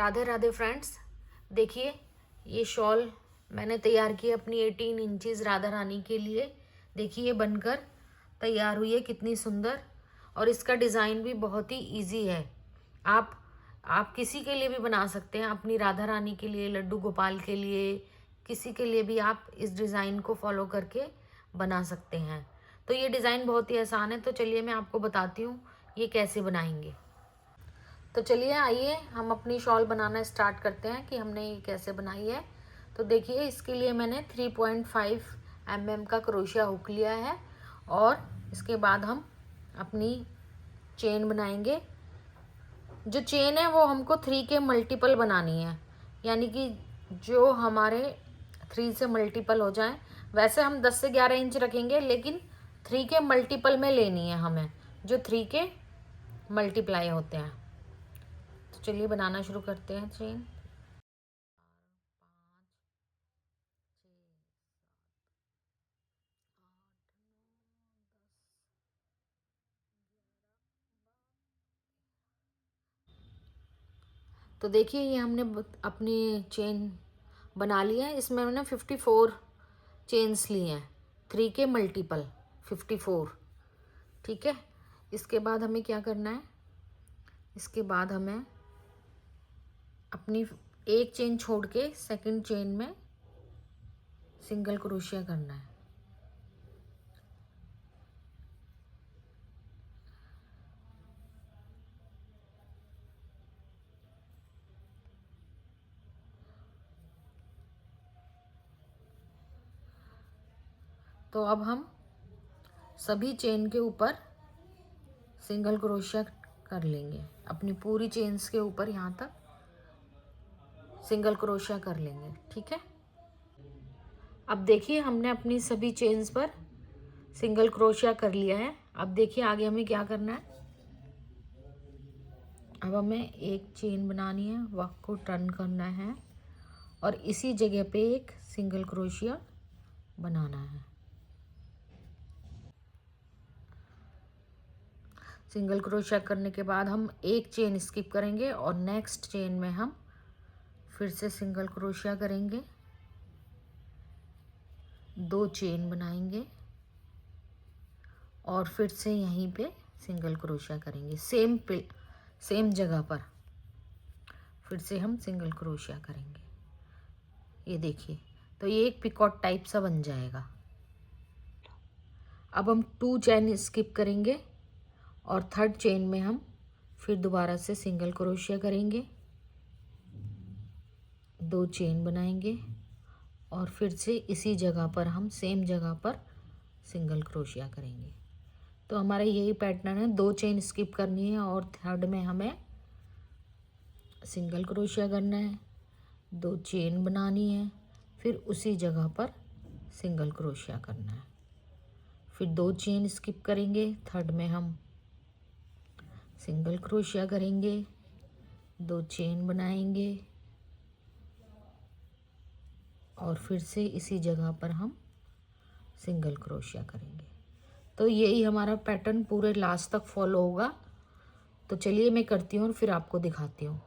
Radhe Radhe friends. देखिए, ये shawl मैंने तैयार की अपनी 18 इंचज़ राधा रानी के लिए। देखिए ये बनकर तैयार हुई है, कितनी सुंदर। और इसका डिज़ाइन भी बहुत ही इजी है। आप किसी के लिए भी बना सकते हैं, अपनी राधा रानी के लिए, लड्डू गोपाल के लिए, किसी के लिए भी आप इस डिज़ाइन को फॉलो करके बना सकते हैं। तो ये डिज़ाइन बहुत ही आसान है। तो चलिए मैं आपको बताती हूँ ये कैसे बनाएंगे। तो चलिए आइए हम अपनी शॉल बनाना स्टार्ट करते हैं कि हमने ये कैसे बनाई है। तो देखिए, इसके लिए मैंने 3.5 mm का क्रोशिया हुक लिया है और इसके बाद हम अपनी चेन बनाएंगे। जो चेन है वो हमको 3 के मल्टीपल बनानी है, यानी कि जो हमारे 3 से मल्टीपल हो जाए। वैसे हम 10 से 11 इंच रखेंगे, लेकिन 3 के मल्टीपल में लेनी है हमें, जो 3 के मल्टीप्लाई होते हैं। तो चलिए बनाना शुरू करते हैं चेन। तो देखिए, ये हमने अपनी चेन बना ली है। इसमें मैंने 54 चेन्स ली हैं, 3 के मल्टीपल 54। ठीक है। इसके बाद हमें क्या करना है, इसके बाद हमें अपनी एक चेन छोड़ के सेकंड चेन में सिंगल क्रोशिया करना है। तो अब हम सभी चेन के ऊपर सिंगल क्रोशिया कर लेंगे। अपनी पूरी चेन्स के ऊपर यहाँ तक सिंगल क्रोशिया कर लेंगे। ठीक है। अब देखिए, हमने अपनी सभी चेन्स पर सिंगल क्रोशिया कर लिया है। अब देखिए आगे हमें क्या करना है। अब हमें एक चेन बनानी है, वर्क को टर्न करना है और इसी जगह पे एक सिंगल क्रोशिया बनाना है। सिंगल क्रोशिया करने के बाद हम एक चेन स्किप करेंगे और नेक्स्ट चेन में हम फिर से सिंगल क्रोशिया करेंगे, 2 चेन बनाएंगे और फिर से यहीं पे सिंगल क्रोशिया करेंगे। सेम जगह पर फिर से हम सिंगल क्रोशिया करेंगे। ये देखिए, तो ये एक पिकॉट टाइप सा बन जाएगा। अब हम 2 चेन स्किप करेंगे और थर्ड चेन में हम फिर दोबारा से सिंगल क्रोशिया करेंगे, 2 चेन बनाएंगे और फिर से इसी जगह पर हम सेम जगह पर सिंगल क्रोशिया करेंगे। तो हमारा यही पैटर्न है, 2 चेन स्किप करनी है और थर्ड में हमें सिंगल क्रोशिया करना है, 2 चेन बनानी है, फिर उसी जगह पर सिंगल क्रोशिया करना है, फिर 2 चेन स्किप करेंगे, थर्ड में हम सिंगल क्रोशिया करेंगे, 2 चेन बनाएंगे और फिर से इसी जगह पर हम सिंगल क्रोशिया करेंगे। तो यही हमारा पैटर्न पूरे लास्ट तक फॉलो होगा। तो चलिए मैं करती हूँ और फिर आपको दिखाती हूँ।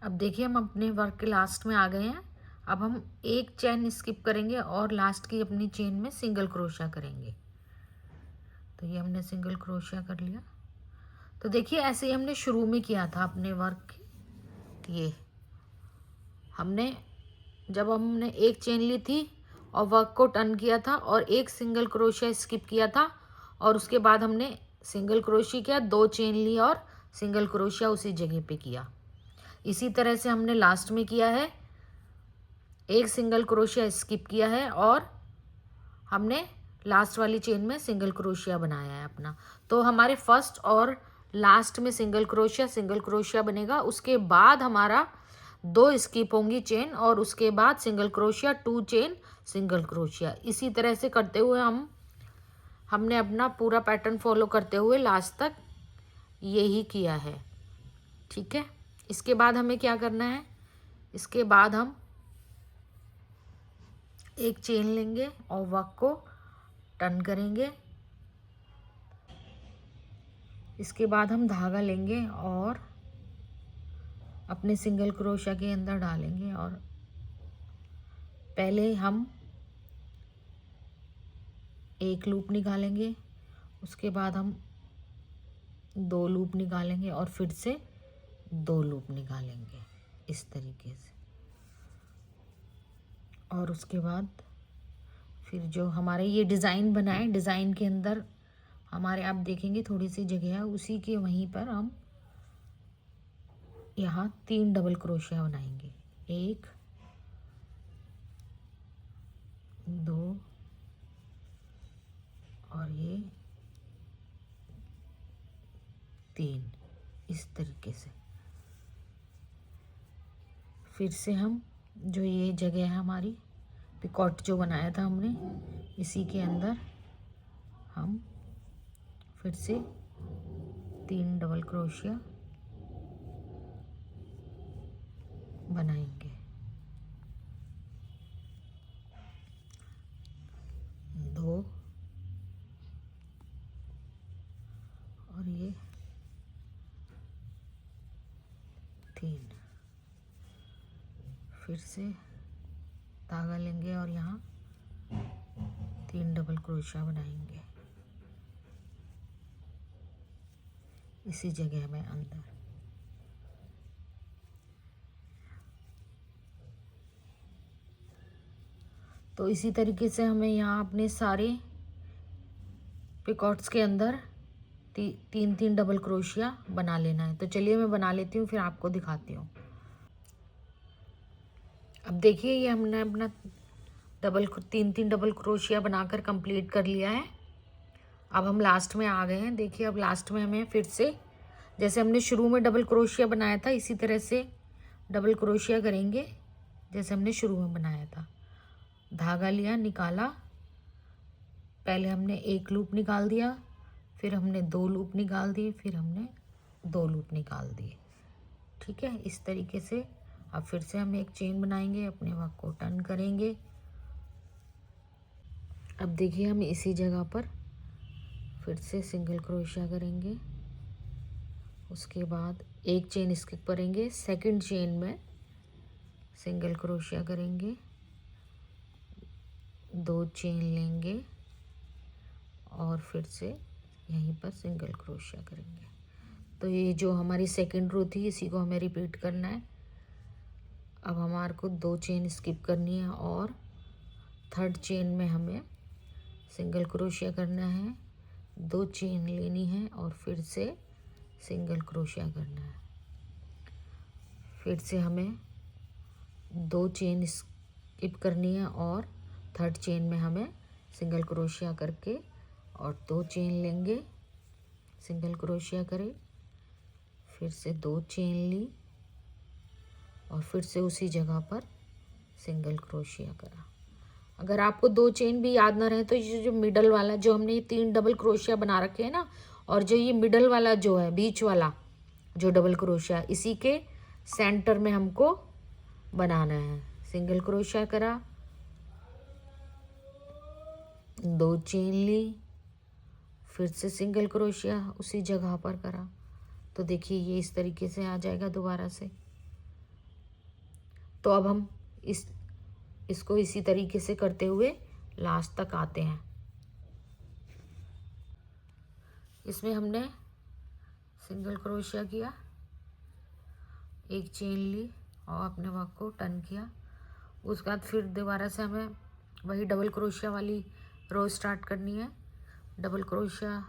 अब देखिए, हम अपने वर्क के लास्ट में आ गए हैं। अब हम एक चेन स्किप करेंगे और लास्ट की अपनी चेन में सिंगल क्रोशिया करेंगे। तो ये हमने सिंगल क्रोशिया कर लिया। तो देखिए, ऐसे ही हमने शुरू में किया था अपने वर्क की। ये जब हमने एक चेन ली थी और वर्क को टर्न किया था और एक सिंगल क्रोशिया स्किप किया था और उसके बाद हमने सिंगल क्रोशिया किया, 2 चेन ली और सिंगल क्रोशिया उसी जगह पे किया। इसी तरह से हमने लास्ट में किया है, एक सिंगल क्रोशिया स्किप किया है और हमने लास्ट वाली चेन में सिंगल क्रोशिया बनाया है अपना। तो हमारे फर्स्ट और लास्ट में सिंगल क्रोशिया बनेगा। उसके बाद हमारा 2 स्किप होंगी चेन और उसके बाद single crochet, 2 chain, single crochet. इसी तरह से करते हुए हमने अपना पूरा पैटर्न फॉलो करते हुए लास्ट तक यही किया है। ठीक है। इसके बाद हमें क्या करना है, इसके बाद हम एक चेन लेंगे और वर्क को टर्न करेंगे। इसके बाद हम धागा लेंगे और अपने सिंगल क्रोशिया के अंदर डालेंगे और पहले हम एक लूप निकालेंगे, उसके बाद हम 2 लूप निकालेंगे और फिर से 2 लूप निकालेंगे इस तरीके से। और उसके बाद फिर जो हमारे ये डिज़ाइन बना है, डिज़ाइन के अंदर हमारे आप देखेंगे थोड़ी सी जगह है, उसी के वहीं पर हम यहाँ 3 डबल क्रोशिया बनाएंगे। 1 2 और ये 3 इस तरीके से। फिर से हम जो ये जगह है हमारी पिकॉट जो बनाया था हमने, इसी के अंदर हम फिर से 3 डबल क्रोशिया बनाएंगे। 2 और ये 3। फिर से धागा लेंगे और यहाँ 3 डबल क्रोशिया बनाएंगे इसी जगह में अंदर। तो इसी तरीके से हमें यहाँ अपने सारे पिकॉट्स के अंदर 3 डबल क्रोशिया बना लेना है। तो चलिए मैं बना लेती हूँ, फिर आपको दिखाती हूँ। अब देखिए ये हमने अपना 3 डबल क्रोशिया बनाकर कंप्लीट कर लिया है। अब हम लास्ट में आ गए हैं। देखिए अब लास्ट में हमें फिर से जैसे हमने शुरू में डबल क्रोशिया बनाया था, इसी तरह से डबल क्रोशिया करेंगे जैसे हमने शुरू में बनाया था। धागा लिया, निकाला, पहले हमने 1 लूप निकाल दिया, फिर हमने 2 लूप निकाल दिए, फिर हमने 2 लूप निकाल दिए। ठीक है, इस तरीके से। अब फिर से हम एक चेन बनाएंगे, अपने वर्क को टर्न करेंगे। अब देखिए हम इसी जगह पर फिर से सिंगल क्रोशिया करेंगे, उसके बाद एक चेन स्किप करेंगे, सेकंड चेन में सिंगल क्रोशिया करेंगे, 2 चेन लेंगे और फिर से यहीं पर सिंगल क्रोशिया करेंगे। तो ये जो हमारी सेकंड रो थी, इसी को हमें रिपीट करना है। अब हमारे को 2 चेन स्किप करनी है और थर्ड चेन में हमें सिंगल क्रोशिया करना है, 2 चेन लेनी है और फिर से सिंगल क्रोशिया करना है। फिर से हमें 2 चेन स्किप करनी है और थर्ड चेन में हमें सिंगल क्रोशिया करके और 2 चेन लेंगे, सिंगल क्रोशिया करें, फिर से 2 चेन ली और फिर से उसी जगह पर सिंगल क्रोशिया करा। अगर आपको 2 चेन भी याद ना रहे तो ये जो मिडल वाला जो हमने 3 डबल क्रोशिया बना रखे हैं ना, और जो ये मिडल वाला जो है बीच वाला जो डबल क्रोशिया, इसी के सेंटर में हमको बनाना है। सिंगल क्रोशिया करा, 2 चेन ली, फिर से सिंगल क्रोशिया उसी जगह पर करा। तो देखिए ये इस तरीके से आ जाएगा दोबारा से। तो अब हम इसको इसी तरीके से करते हुए लास्ट तक आते हैं। इसमें हमने सिंगल क्रोशिया किया, एक चेन ली और अपने वर्क को टर्न किया। उसके बाद फिर दोबारा से हमें वही डबल क्रोशिया वाली रो स्टार्ट करनी है। डबल क्रोशिया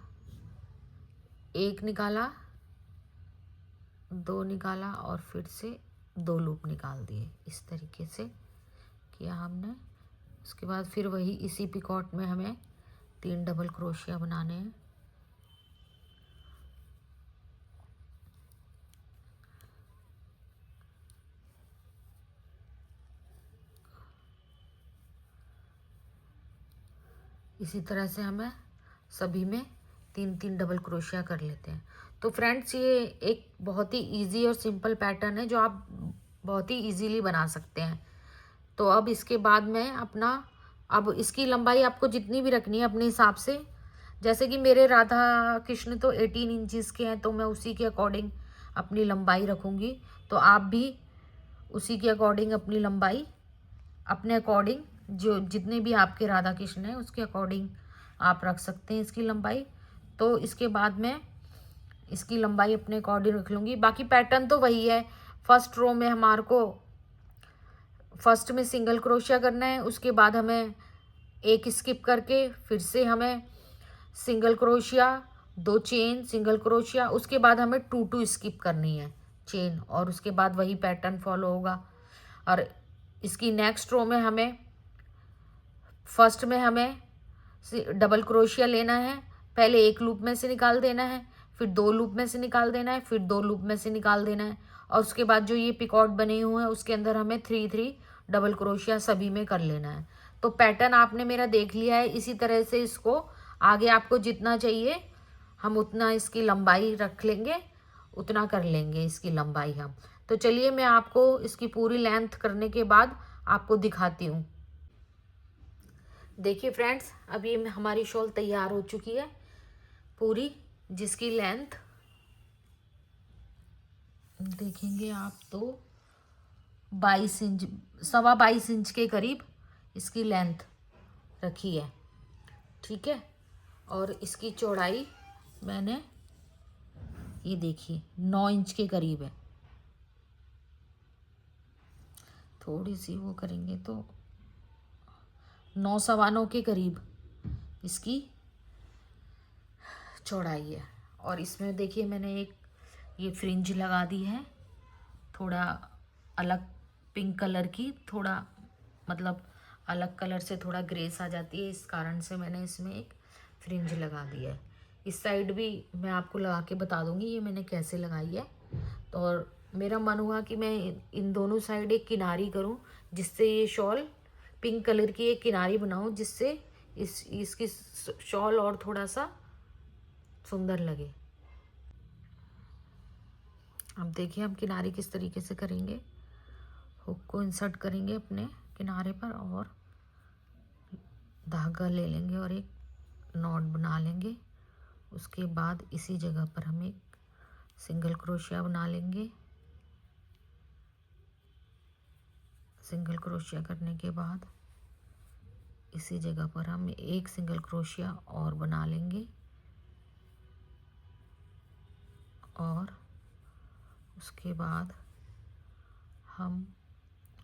1 निकाला, 2 निकाला और फिर से 2 लूप निकाल दिए। इस तरीके से किया हमने। उसके बाद फिर वही इसी पिकॉट में हमें 3 डबल क्रोशिया बनाने हैं। इसी तरह से हमें सभी में 3 डबल क्रोशिया कर लेते हैं। तो फ्रेंड्स ये एक बहुत ही इजी और सिंपल पैटर्न है जो आप बहुत ही इजीली बना सकते हैं। तो अब इसके बाद में अब इसकी लंबाई आपको जितनी भी रखनी है अपने हिसाब से। जैसे कि मेरे राधा कृष्ण तो 18 इंचज़ के हैं, तो मैं उसी के अकॉर्डिंग अपनी लंबाई रखूँगी, तो आप भी उसी के अकॉर्डिंग अपनी लंबाई अपने अकॉर्डिंग, जो जितने भी आपके राधा कृष्ण हैं उसके अकॉर्डिंग आप रख सकते हैं इसकी लंबाई। तो इसके बाद मैं इसकी लंबाई अपने अकॉर्डिंग रख लूँगी। बाकी पैटर्न तो वही है। फर्स्ट रो में हमारे को फर्स्ट में सिंगल क्रोशिया करना है, उसके बाद हमें एक स्किप करके फिर से हमें single crochet, 2 chain, single crochet, उसके बाद हमें 2 स्किप करनी है चेन, और उसके बाद वही पैटर्न फॉलो होगा। और इसकी नेक्स्ट रो में हमें फर्स्ट में हमें डबल क्रोशिया लेना है। पहले एक लूप में से निकाल देना है, फिर 2 लूप में से निकाल देना है, फिर 2 लूप में से निकाल देना है, और उसके बाद जो ये पिकॉट बने हुए हैं उसके अंदर हमें 3 डबल क्रोशिया सभी में कर लेना है। तो पैटर्न आपने मेरा देख लिया है। इसी तरह से इसको आगे आपको जितना चाहिए हम उतना इसकी लंबाई रख लेंगे, उतना कर लेंगे इसकी लंबाई हम। तो चलिए मैं आपको इसकी पूरी लेंथ करने के बाद आपको दिखाती हूँ। देखिए फ्रेंड्स, अब ये हमारी शॉल तैयार हो चुकी है पूरी, जिसकी लेंथ देखेंगे आप तो 22 इंच, 22.25 इंच के करीब इसकी लेंथ रखी है। ठीक है, और इसकी चौड़ाई मैंने ये देखिए 9 इंच के करीब है। थोड़ी सी वो करेंगे तो 9 सवा 9 के करीब इसकी चौड़ाई है। और इसमें देखिए मैंने एक ये फ्रिंज लगा दी है, थोड़ा अलग पिंक कलर की, थोड़ा मतलब अलग कलर से थोड़ा ग्रेस आ जाती है, इस कारण से मैंने इसमें एक फ्रिंज लगा दी है। इस साइड भी मैं आपको लगा के बता दूंगी ये मैंने कैसे लगाई है। तो और मेरा मन हुआ कि मैं इन दोनों साइड एक किनारी करूं, जिससे ये शॉल पिंक कलर की एक किनारी बनाऊं, जिससे इसकी शॉल और थोड़ा सा सुंदर लगे। अब देखिए हम किनारी किस तरीके से करेंगे। हुक को इंसर्ट करेंगे अपने किनारे पर और धागा ले लेंगे और एक नॉट बना लेंगे। उसके बाद इसी जगह पर हम एक सिंगल क्रोशिया बना लेंगे। सिंगल क्रोशिया करने के बाद इसी जगह पर हम एक सिंगल क्रोशिया और बना लेंगे, और उसके बाद हम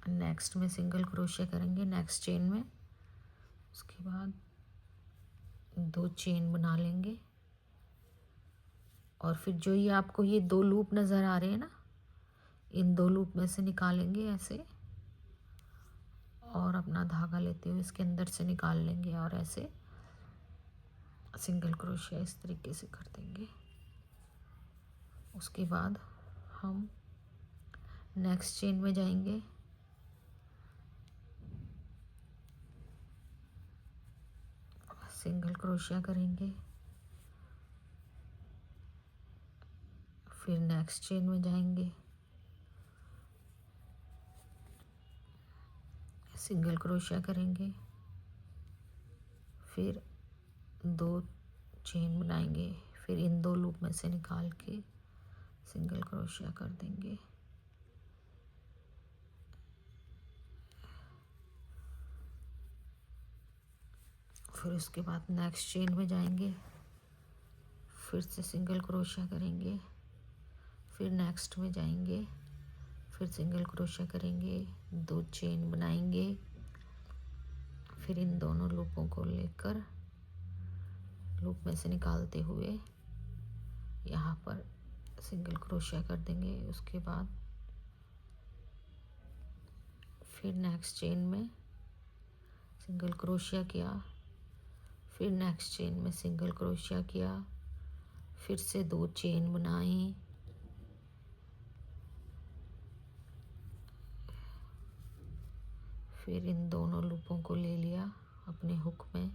नेक्स्ट में सिंगल क्रोशिया करेंगे नेक्स्ट चेन में। उसके बाद 2 चेन बना लेंगे, और फिर जो ये आपको ये 2 लूप नज़र आ रहे हैं ना, इन 2 लूप में से निकालेंगे ऐसे, और अपना धागा लेते हुए इसके अंदर से निकाल लेंगे, और ऐसे सिंगल क्रोशिया इस तरीके से कर देंगे। उसके बाद हम नेक्स्ट चेन में जाएंगे, सिंगल क्रोशिया करेंगे, फिर नेक्स्ट चेन में जाएंगे, सिंगल क्रोशिया करेंगे, फिर 2 चेन बनाएंगे, फिर इन 2 लूप में से निकाल के सिंगल क्रोशिया कर देंगे। फिर उसके बाद नेक्स्ट चेन में जाएंगे, फिर से सिंगल क्रोशिया करेंगे, फिर नेक्स्ट में जाएंगे, फिर सिंगल क्रोशिया करेंगे, 2 चेन बनाएंगे, फिर इन दोनों लूपों को लेकर लूप में से निकालते हुए यहाँ पर सिंगल क्रोशिया कर देंगे। उसके बाद फिर नेक्स्ट चेन में सिंगल क्रोशिया किया, फिर नेक्स्ट चेन में सिंगल क्रोशिया किया, फिर से 2 चेन बनाई, फिर इन दोनों लूपों को ले लिया अपने हुक में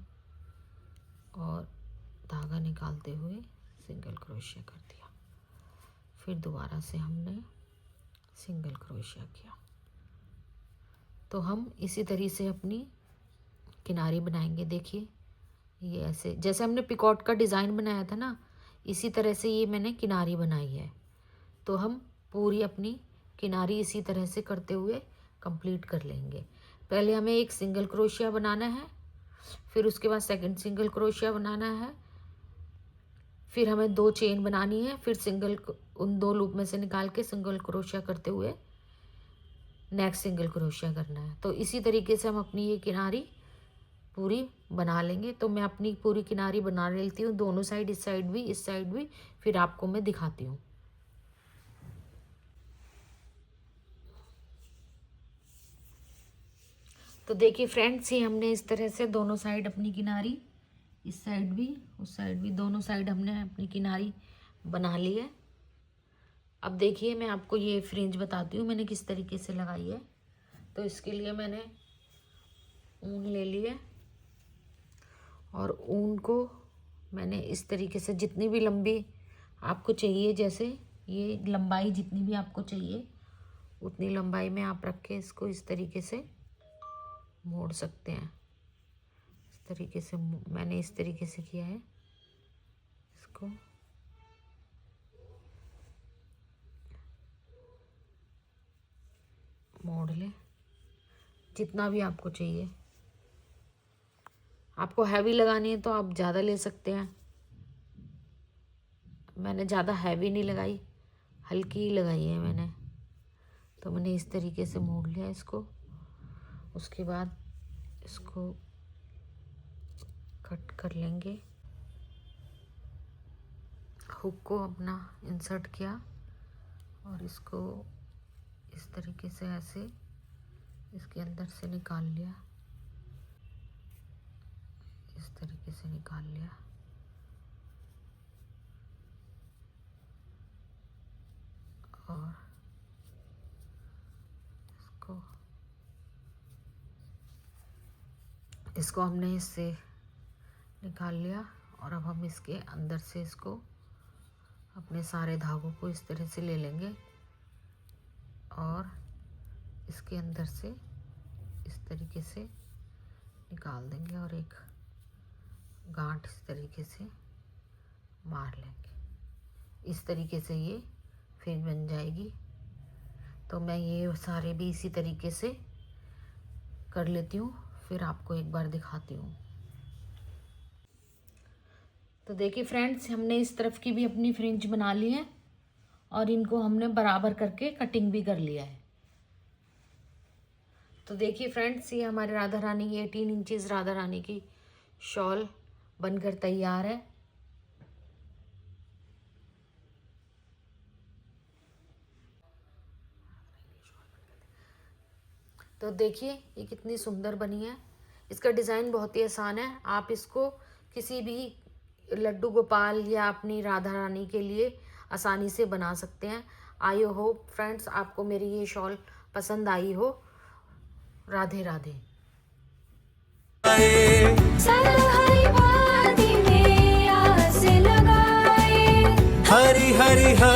और धागा निकालते हुए सिंगल क्रोशिया कर दिया। फिर दोबारा से हमने सिंगल क्रोशिया किया। तो हम इसी तरीके से अपनी किनारी बनाएंगे। देखिए ये ऐसे जैसे हमने पिकॉट का डिज़ाइन बनाया था ना, इसी तरह से ये मैंने किनारी बनाई है। तो हम पूरी अपनी किनारी इसी तरह से करते हुए कंप्लीट कर लेंगे। पहले हमें एक सिंगल क्रोशिया बनाना है, फिर उसके बाद सेकंड सिंगल क्रोशिया बनाना है, फिर हमें 2 चेन बनानी है, फिर सिंगल उन 2 लूप में से निकाल के सिंगल क्रोशिया करते हुए नेक्स्ट सिंगल क्रोशिया करना है। तो इसी तरीके से हम अपनी ये किनारी पूरी बना लेंगे। तो मैं अपनी पूरी किनारी बना लेती हूँ, दोनों साइड, इस साइड भी, इस साइड भी, फिर आपको मैं दिखाती हूँ। तो देखिए फ्रेंड्स, ये हमने इस तरह से दोनों साइड अपनी किनारी, इस साइड भी उस साइड भी, दोनों साइड हमने अपनी किनारी बना ली है। अब देखिए मैं आपको ये फ्रिंज बताती हूँ मैंने किस तरीके से लगाई है। तो इसके लिए मैंने ऊन ले ली है और ऊन को मैंने इस तरीके से, जितनी भी लंबी आपको चाहिए, जैसे ये लंबाई जितनी भी आपको चाहिए उतनी लंबाई में आप रख के इसको इस तरीके से मोड़ सकते हैं। इस तरीके से मैंने इस तरीके से किया है। इसको मोड़ लें जितना भी आपको चाहिए। आपको हैवी लगानी है तो आप ज़्यादा ले सकते हैं। मैंने ज़्यादा हैवी नहीं लगाई, हल्की ही लगाई है मैंने। तो मैंने इस तरीके से मोड़ लिया इसको। उसके बाद इसको कट कर लेंगे। हुक को अपना इंसर्ट किया और इसको इस तरीके से ऐसे इसके अंदर से निकाल लिया, इस तरीके से निकाल लिया। और इसको हमने इससे निकाल लिया और अब हम इसके अंदर से इसको अपने सारे धागों को इस तरह से ले लेंगे और इसके अंदर से इस तरीके से निकाल देंगे और एक गांठ इस तरीके से मार लेंगे। इस तरीके से ये फिर बन जाएगी। तो मैं ये सारे भी इसी तरीके से कर लेती हूँ, फिर आपको एक बार दिखाती हूँ। तो देखिए फ्रेंड्स, हमने इस तरफ की भी अपनी फ्रिंज बना ली है और इनको हमने बराबर करके कटिंग भी कर लिया है। तो देखिए फ्रेंड्स, ये हमारे राधा रानी की 18 इंचेस राधा रानी की शॉल बनकर तैयार है। तो देखिए ये कितनी सुंदर बनी है। इसका डिज़ाइन बहुत ही आसान है। आप इसको किसी भी लड्डू गोपाल या अपनी राधा रानी के लिए आसानी से बना सकते हैं। आई होप फ्रेंड्स आपको मेरी ये शॉल पसंद आई हो। राधे राधे।